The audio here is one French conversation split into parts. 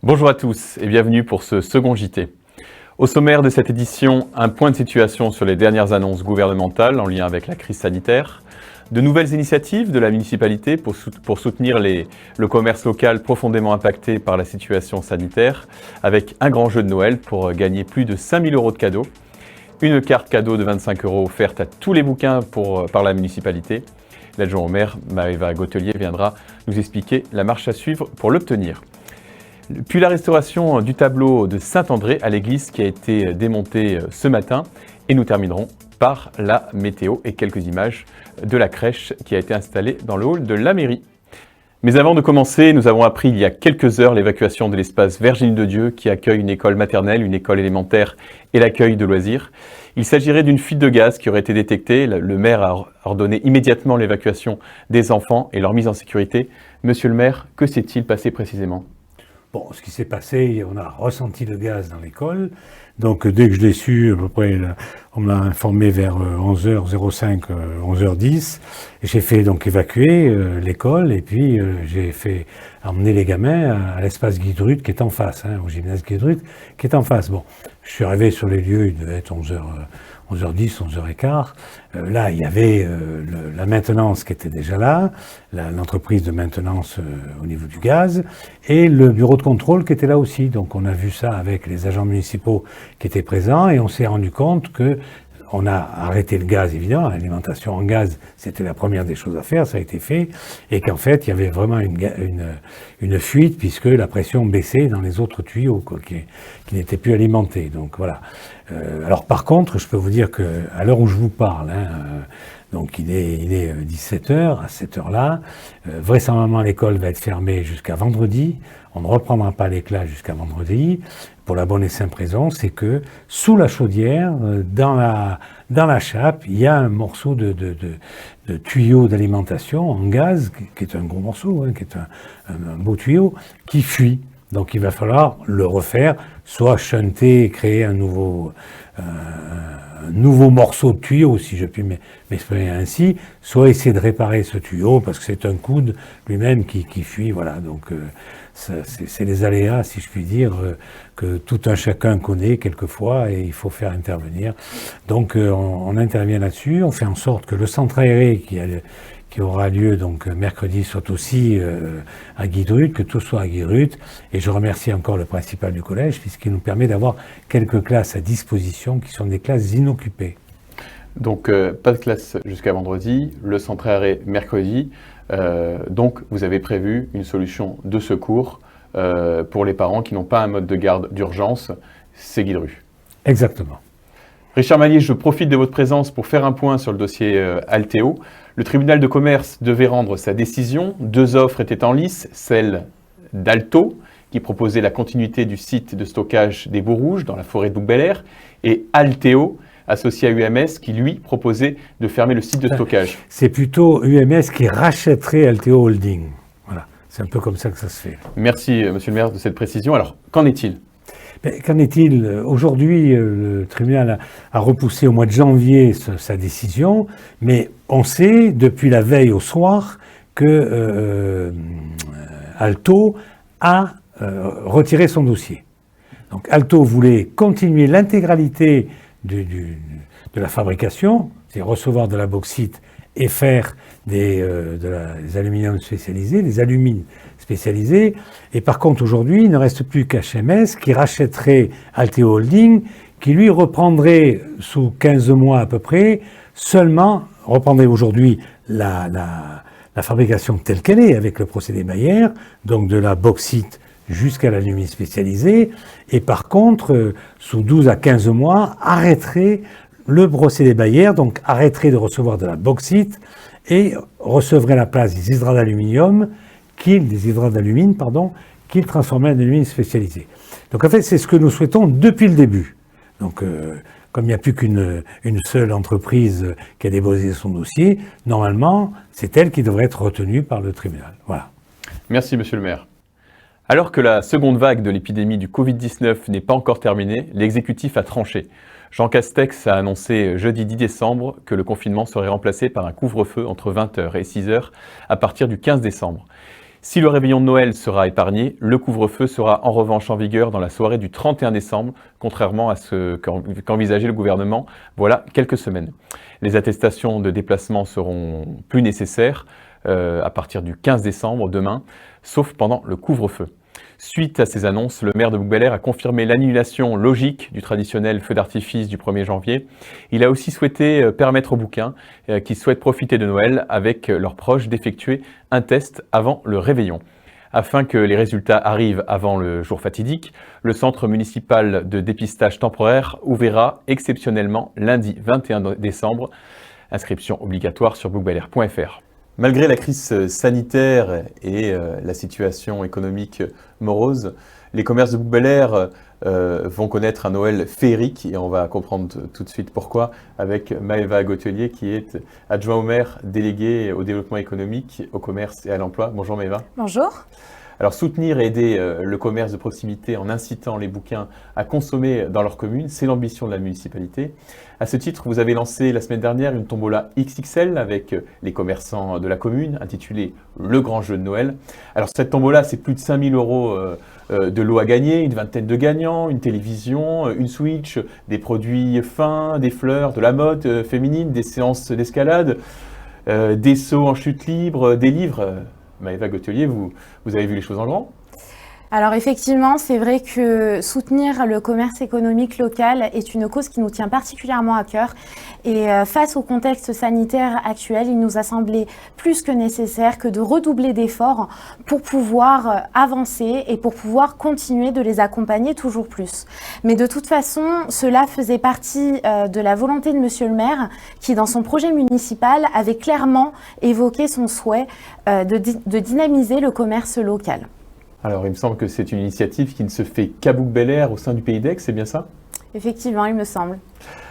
Bonjour à tous et bienvenue pour ce second JT. Au sommaire de cette édition, un point de situation sur les dernières annonces gouvernementales en lien avec la crise sanitaire, de nouvelles initiatives de la municipalité pour soutenir le commerce local profondément impacté par la situation sanitaire, avec un grand jeu de Noël pour gagner plus de 5 000 € de cadeaux, une carte cadeau de 25 € offerte à tous les bouquins par la municipalité. L'adjoint au maire, Maëva Gautelier, viendra nous expliquer la marche à suivre pour l'obtenir. Puis la restauration du tableau de Saint-André à l'église qui a été démonté ce matin. Et nous terminerons par la météo et quelques images de la crèche qui a été installée dans le hall de la mairie. Mais avant de commencer, nous avons appris il y a quelques heures l'évacuation de l'espace Virginie de Dieu qui accueille une école maternelle, une école élémentaire et l'accueil de loisirs. Il s'agirait d'une fuite de gaz qui aurait été détectée. Le maire a ordonné immédiatement l'évacuation des enfants et leur mise en sécurité. Monsieur le maire, que s'est-il passé précisément ? Bon, ce qui s'est passé, on a ressenti le gaz dans l'école. Donc, dès que je l'ai su, à peu près, on me l'a informé vers 11h05, 11h10. Et j'ai fait donc évacuer l'école et puis j'ai fait emmener les gamins à l'espace Guy-Drut qui est en face, au gymnase Guy-Drut qui est en face. Bon, je suis arrivé sur les lieux, il devait être 11h10, 11h15. Là, il y avait la maintenance qui était déjà là, l'entreprise de maintenance au niveau du gaz, et le bureau de contrôle qui était là aussi. Donc on a vu ça avec les agents municipaux qui étaient présents, et on s'est rendu compte que on a arrêté le gaz, évidemment, l'alimentation en gaz, c'était la première des choses à faire, ça a été fait, et qu'en fait, il y avait vraiment une fuite, puisque la pression baissait dans les autres tuyaux, qui n'étaient plus alimentés. Donc voilà. Alors par contre, je peux vous dire qu'à l'heure où je vous parle, donc il est 17h, à cette heure-là, vraisemblablement l'école va être fermée jusqu'à vendredi, on ne reprendra pas les classes jusqu'à vendredi, pour la bonne et simple raison, c'est que sous la chaudière, dans la chape, il y a un morceau de tuyau d'alimentation en gaz, qui est un gros morceau, qui est un beau tuyau, qui fuit. Donc il va falloir le refaire, soit shunter, créer un nouveau morceau de tuyau, si je puis m'exprimer ainsi, soit essayer de réparer ce tuyau, parce que c'est un coude lui-même qui fuit, voilà. Donc c'est les aléas, si je puis dire, que tout un chacun connaît quelquefois, et il faut faire intervenir. Donc on intervient là-dessus, on fait en sorte que le centre aéré qui aura lieu donc mercredi soit aussi à Guy-Drut, que tout soit à Guy-Drut. Et je remercie encore le principal du collège, puisqu'il nous permet d'avoir quelques classes à disposition qui sont des classes inoccupées. Donc pas de classe jusqu'à vendredi, le centre aéré mercredi. Donc vous avez prévu une solution de secours pour les parents qui n'ont pas un mode de garde d'urgence, c'est Guy-Drut. Exactement. Richard Mallier, je profite de votre présence pour faire un point sur le dossier Alteo. Le tribunal de commerce devait rendre sa décision. 2 offres étaient en lice, celle d'Alto, qui proposait la continuité du site de stockage des Baux Rouges dans la forêt de Bouc-Bel-Air, et Alteo, associé à UMS, qui lui proposait de fermer le site de stockage. C'est plutôt UMS qui rachèterait Alteo Holding. Voilà, c'est un peu comme ça que ça se fait. Merci, monsieur le maire, de cette précision. Alors, qu'en est-il ? Qu'en est-il ? Aujourd'hui, le tribunal a repoussé au mois de janvier sa décision, mais on sait depuis la veille au soir que Alto a retiré son dossier. Donc Alto voulait continuer l'intégralité de la fabrication, c'est recevoir de la bauxite et faire des aluminiums spécialisés, des alumines spécialisés. Et par contre, aujourd'hui, il ne reste plus qu'HMS qui rachèterait Alteo Holding, qui lui reprendrait sous 15 mois à peu près, reprendrait aujourd'hui la fabrication telle qu'elle est, avec le procédé Maillère, donc de la bauxite jusqu'à l'alumine spécialisée, et par contre, sous 12 à 15 mois, arrêterait le procédé Bayer, donc arrêterait de recevoir de la bauxite et recevrait la place des hydrates d'alumine, qu'il transformait en alumine spécialisée. Donc en fait, c'est ce que nous souhaitons depuis le début. Donc comme il n'y a plus qu'une seule entreprise qui a déposé son dossier, normalement, c'est elle qui devrait être retenue par le tribunal. Voilà. Merci, monsieur le maire. Alors que la seconde vague de l'épidémie du Covid-19 n'est pas encore terminée, l'exécutif a tranché. Jean Castex a annoncé jeudi 10 décembre que le confinement serait remplacé par un couvre-feu entre 20h et 6h à partir du 15 décembre. Si le réveillon de Noël sera épargné, le couvre-feu sera en revanche en vigueur dans la soirée du 31 décembre, contrairement à ce qu'envisageait le gouvernement voilà quelques semaines. Les attestations de déplacement seront plus nécessaires à partir du 15 décembre, demain, sauf pendant le couvre-feu. Suite à ces annonces, le maire de Bouc-Bel-Air a confirmé l'annulation logique du traditionnel feu d'artifice du 1er janvier. Il a aussi souhaité permettre aux Bouquins qui souhaitent profiter de Noël avec leurs proches d'effectuer un test avant le réveillon. Afin que les résultats arrivent avant le jour fatidique, le centre municipal de dépistage temporaire ouvrira exceptionnellement lundi 21 décembre. Inscription obligatoire sur boucbelair.fr. Malgré la crise sanitaire et la situation économique morose, les commerces de Bouc-Bel-Air vont connaître un Noël féerique et on va comprendre tout de suite pourquoi avec Maëva Gautelier qui est adjoint au maire délégué au développement économique, au commerce et à l'emploi. Bonjour Maëva. Bonjour. Alors soutenir et aider le commerce de proximité en incitant les Bouquins à consommer dans leur commune, c'est l'ambition de la municipalité. À ce titre, vous avez lancé la semaine dernière une tombola XXL avec les commerçants de la commune, intitulée Le Grand Jeu de Noël. Alors cette tombola, c'est plus de 5 000 € de lots à gagner, une vingtaine de gagnants, une télévision, une Switch, des produits fins, des fleurs, de la mode féminine, des séances d'escalade, des sauts en chute libre, des livres. Maëva Gautelier, vous avez vu les choses en grand ? Alors effectivement, c'est vrai que soutenir le commerce économique local est une cause qui nous tient particulièrement à cœur. Et face au contexte sanitaire actuel, il nous a semblé plus que nécessaire que de redoubler d'efforts pour pouvoir avancer et pour pouvoir continuer de les accompagner toujours plus. Mais de toute façon, cela faisait partie de la volonté de Monsieur le maire qui, dans son projet municipal, avait clairement évoqué son souhait de dynamiser le commerce local. Alors, il me semble que c'est une initiative qui ne se fait qu'à Bouc-Bel-Air au sein du Pays d'Aix, c'est bien ça ? Effectivement, il me semble.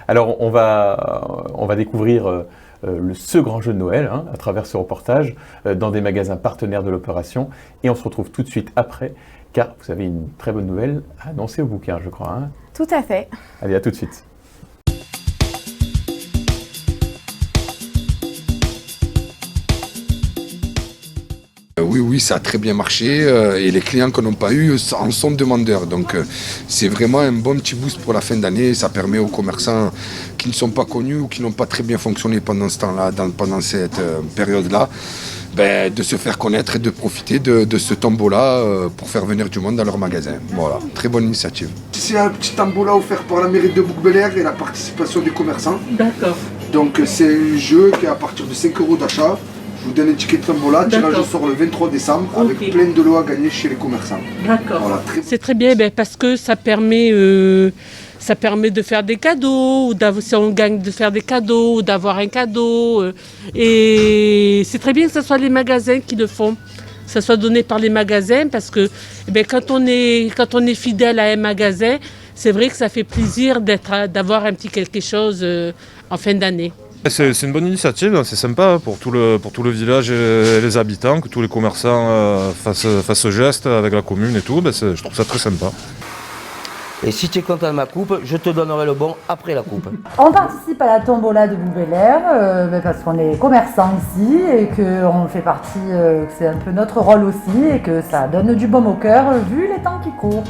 Alors, on va découvrir ce grand jeu de Noël à travers ce reportage dans des magasins partenaires de l'opération. Et on se retrouve tout de suite après, car vous avez une très bonne nouvelle à annoncer aux Bouquins, je crois. Tout à fait. Allez, à tout de suite. Oui, ça a très bien marché et les clients qu'on n'a pas eu en sont demandeurs. Donc c'est vraiment un bon petit boost pour la fin d'année. Ça permet aux commerçants qui ne sont pas connus ou qui n'ont pas très bien fonctionné pendant ce temps-là, pendant cette période-là, de se faire connaître et de profiter de ce tombola pour faire venir du monde dans leur magasin. Voilà, très bonne initiative. C'est un petit tombola offert par la mairie de Bouc-Bel-Air et la participation des commerçants. D'accord. Donc c'est un jeu qui est à partir de 5 € d'achat. Je vous donne un ticket de tombola, tirage au sort le 23 décembre avec plein de lots à gagner chez les commerçants. D'accord. Voilà, c'est très bien parce que ça permet de faire des cadeaux, ou si on gagne de faire des cadeaux, ou d'avoir un cadeau. Et c'est très bien que ce soit les magasins qui le font, que ça soit donné par les magasins parce que quand on est fidèle à un magasin, c'est vrai que ça fait plaisir d'avoir un petit quelque chose en fin d'année. C'est une bonne initiative, c'est sympa pour tout le village et les habitants, que tous les commerçants fassent ce geste avec la commune et tout, je trouve ça très sympa. Et si tu es content de ma coupe, je te donnerai le bon après la coupe. On participe à la tombola de Bouc-Bel-Air parce qu'on est commerçant ici et qu'on fait partie, que c'est un peu notre rôle aussi et que ça donne du baume au cœur vu les temps qui courent.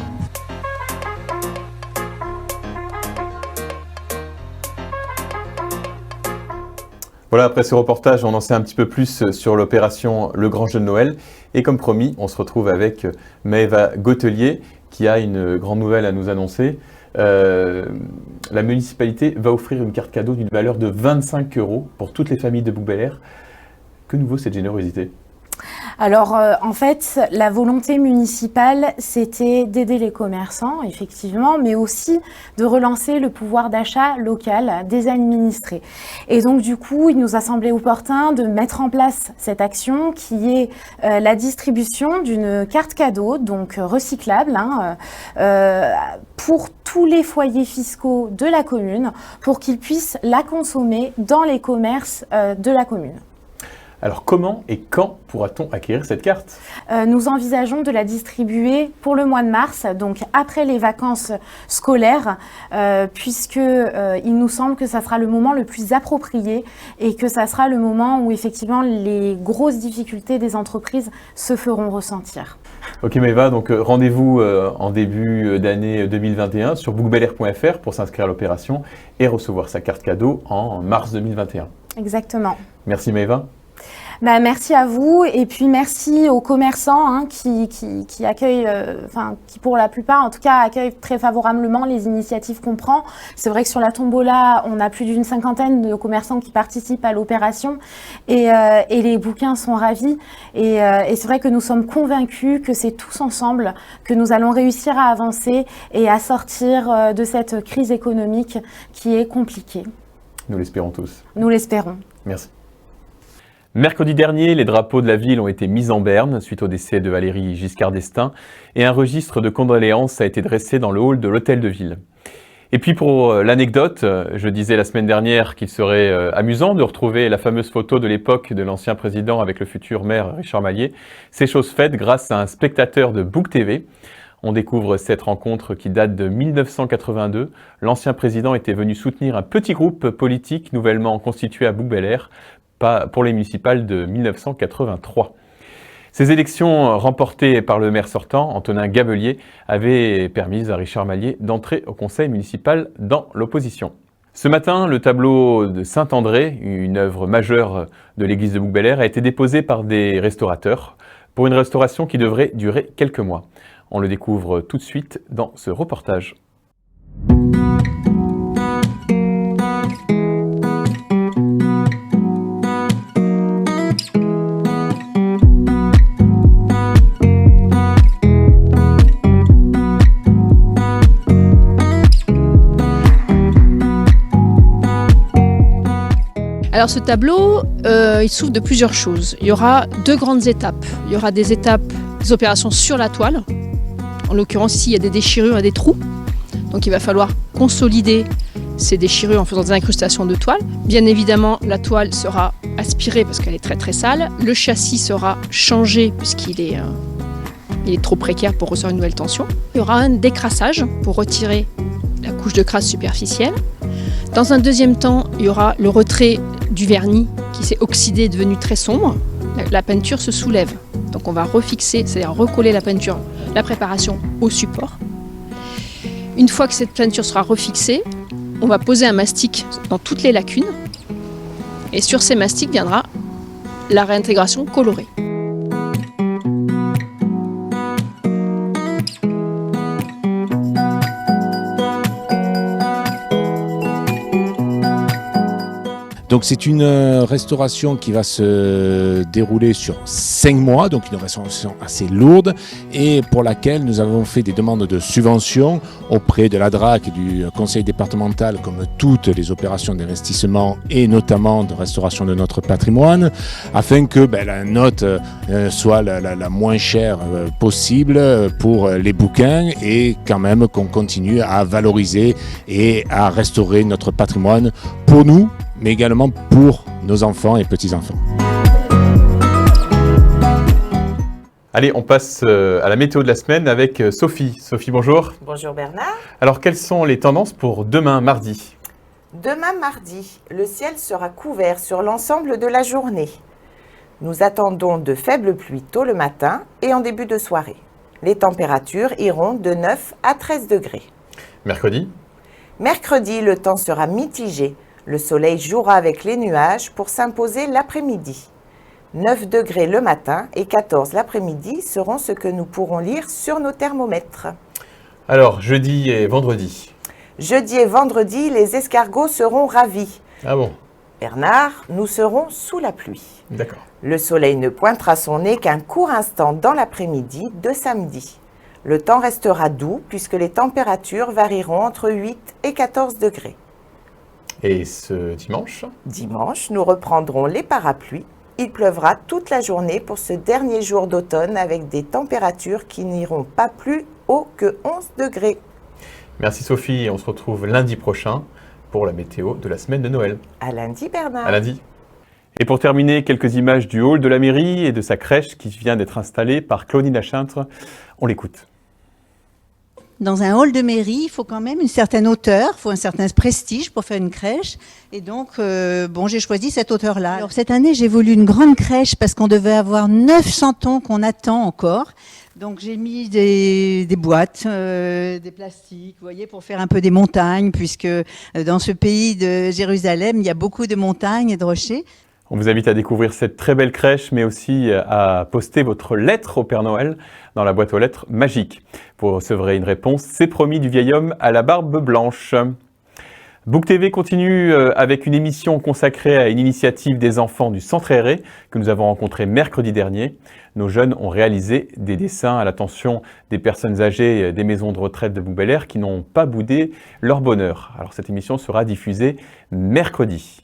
Voilà, après ce reportage, on en sait un petit peu plus sur l'opération Le Grand Jeu de Noël. Et comme promis, on se retrouve avec Maëva Gautelier, qui a une grande nouvelle à nous annoncer. La municipalité va offrir une carte cadeau d'une valeur de 25 € pour toutes les familles de Bouc-Bel-Air. Que nous vaut cette générosité ? Alors, en fait, la volonté municipale, c'était d'aider les commerçants, effectivement, mais aussi de relancer le pouvoir d'achat local des administrés. Et donc, du coup, il nous a semblé opportun de mettre en place cette action qui est la distribution d'une carte cadeau, donc recyclable, pour tous les foyers fiscaux de la commune, pour qu'ils puissent la consommer dans les commerces de la commune. Alors comment et quand pourra-t-on acquérir cette carte ? Nous envisageons de la distribuer pour le mois de mars, donc après les vacances scolaires, puisque il nous semble que ça sera le moment le plus approprié et que ça sera le moment où effectivement les grosses difficultés des entreprises se feront ressentir. Ok Maëva, donc rendez-vous en début d'année 2021 sur bookbelair.fr pour s'inscrire à l'opération et recevoir sa carte cadeau en mars 2021. Exactement. Merci Maëva. Merci à vous et puis merci aux commerçants qui accueillent, qui pour la plupart en tout cas accueillent très favorablement les initiatives qu'on prend. C'est vrai que sur la tombola, on a plus d'une 50aine de commerçants qui participent à l'opération et les bouquins sont ravis. Et c'est vrai que nous sommes convaincus que c'est tous ensemble que nous allons réussir à avancer et à sortir de cette crise économique qui est compliquée. Nous l'espérons tous. Nous l'espérons. Merci. Mercredi dernier, les drapeaux de la ville ont été mis en berne suite au décès de Valéry Giscard d'Estaing et un registre de condoléances a été dressé dans le hall de l'hôtel de ville. Et puis pour l'anecdote, je disais la semaine dernière qu'il serait amusant de retrouver la fameuse photo de l'époque de l'ancien président avec le futur maire Richard Mallier. C'est chose faite grâce à un spectateur de Book TV. On découvre cette rencontre qui date de 1982. L'ancien président était venu soutenir un petit groupe politique nouvellement constitué à Book-Belair pour les municipales de 1983. Ces élections remportées par le maire sortant, Antonin Gabelier, avaient permis à Richard Mallier d'entrer au conseil municipal dans l'opposition. Ce matin, le tableau de Saint-André, une œuvre majeure de l'église de Book-Belair, a été déposé par des restaurateurs pour une restauration qui devrait durer quelques mois. On le découvre tout de suite dans ce reportage. Alors ce tableau, il souffre de plusieurs choses. Il y aura deux grandes étapes. Il y aura des opérations sur la toile. En l'occurrence, ici, il y a des déchirures et des trous. Donc il va falloir consolider ces déchirures en faisant des incrustations de toile. Bien évidemment, la toile sera aspirée parce qu'elle est très très sale. Le châssis sera changé puisqu'il est, il est trop précaire pour recevoir une nouvelle tension. Il y aura un décrassage pour retirer la couche de crasse superficielle. Dans un deuxième temps, il y aura le retrait du vernis qui s'est oxydé et devenu très sombre. La peinture se soulève. Donc on va refixer, c'est-à-dire recoller la peinture, la préparation au support. Une fois que cette peinture sera refixée, on va poser un mastic dans toutes les lacunes. Et sur ces mastiques viendra la réintégration colorée. Donc c'est une restauration qui va se dérouler sur 5 mois, donc une restauration assez lourde et pour laquelle nous avons fait des demandes de subventions auprès de la DRAC et du conseil départemental comme toutes les opérations d'investissement et notamment de restauration de notre patrimoine afin que la note soit la moins chère possible pour les bouquins et quand même qu'on continue à valoriser et à restaurer notre patrimoine pour nous, mais également pour nos enfants et petits-enfants. Allez, on passe à la météo de la semaine avec Sophie. Sophie, bonjour. Bonjour Bernard. Alors, quelles sont les tendances pour demain, mardi ? Demain, mardi, le ciel sera couvert sur l'ensemble de la journée. Nous attendons de faibles pluies tôt le matin et en début de soirée. Les températures iront de 9 à 13 degrés. Mercredi ? Mercredi, le temps sera mitigé. Le soleil jouera avec les nuages pour s'imposer l'après-midi. 9 degrés le matin et 14 l'après-midi seront ce que nous pourrons lire sur nos thermomètres. Alors, jeudi et vendredi ? Jeudi et vendredi, les escargots seront ravis. Ah bon ? Bernard, nous serons sous la pluie. D'accord. Le soleil ne pointera son nez qu'un court instant dans l'après-midi de samedi. Le temps restera doux puisque les températures varieront entre 8 et 14 degrés. Et ce dimanche ? Dimanche, nous reprendrons les parapluies. Il pleuvra toute la journée pour ce dernier jour d'automne avec des températures qui n'iront pas plus haut que 11 degrés. Merci Sophie, et on se retrouve lundi prochain pour la météo de la semaine de Noël. À lundi Bernard. À lundi. Et pour terminer, quelques images du hall de la mairie et de sa crèche qui vient d'être installée par Claudine Lachintre. On l'écoute. Dans un hall de mairie, il faut quand même une certaine hauteur, il faut un certain prestige pour faire une crèche. Et donc, j'ai choisi cette hauteur-là. Alors cette année, j'ai voulu une grande crèche parce qu'on devait avoir 900 tons qu'on attend encore. Donc j'ai mis des boîtes, des plastiques, vous voyez, pour faire un peu des montagnes, puisque dans ce pays de Jérusalem, il y a beaucoup de montagnes et de rochers. On vous invite à découvrir cette très belle crèche, mais aussi à poster votre lettre au Père Noël dans la boîte aux lettres magique. Vous recevrez une réponse, c'est promis, du vieil homme à la barbe blanche. Book TV continue avec une émission consacrée à une initiative des enfants du Centre aéré que nous avons rencontré mercredi dernier. Nos jeunes ont réalisé des dessins à l'attention des personnes âgées des maisons de retraite de Bouc-Bel-Air qui n'ont pas boudé leur bonheur. Alors cette émission sera diffusée mercredi.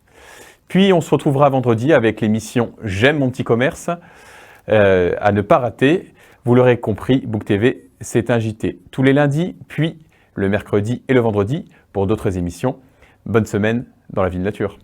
Puis on se retrouvera vendredi avec l'émission J'aime mon petit commerce, à ne pas rater. Vous l'aurez compris, Book TV, c'est un JT tous les lundis, puis le mercredi et le vendredi pour d'autres émissions. Bonne semaine dans la Ville Nature.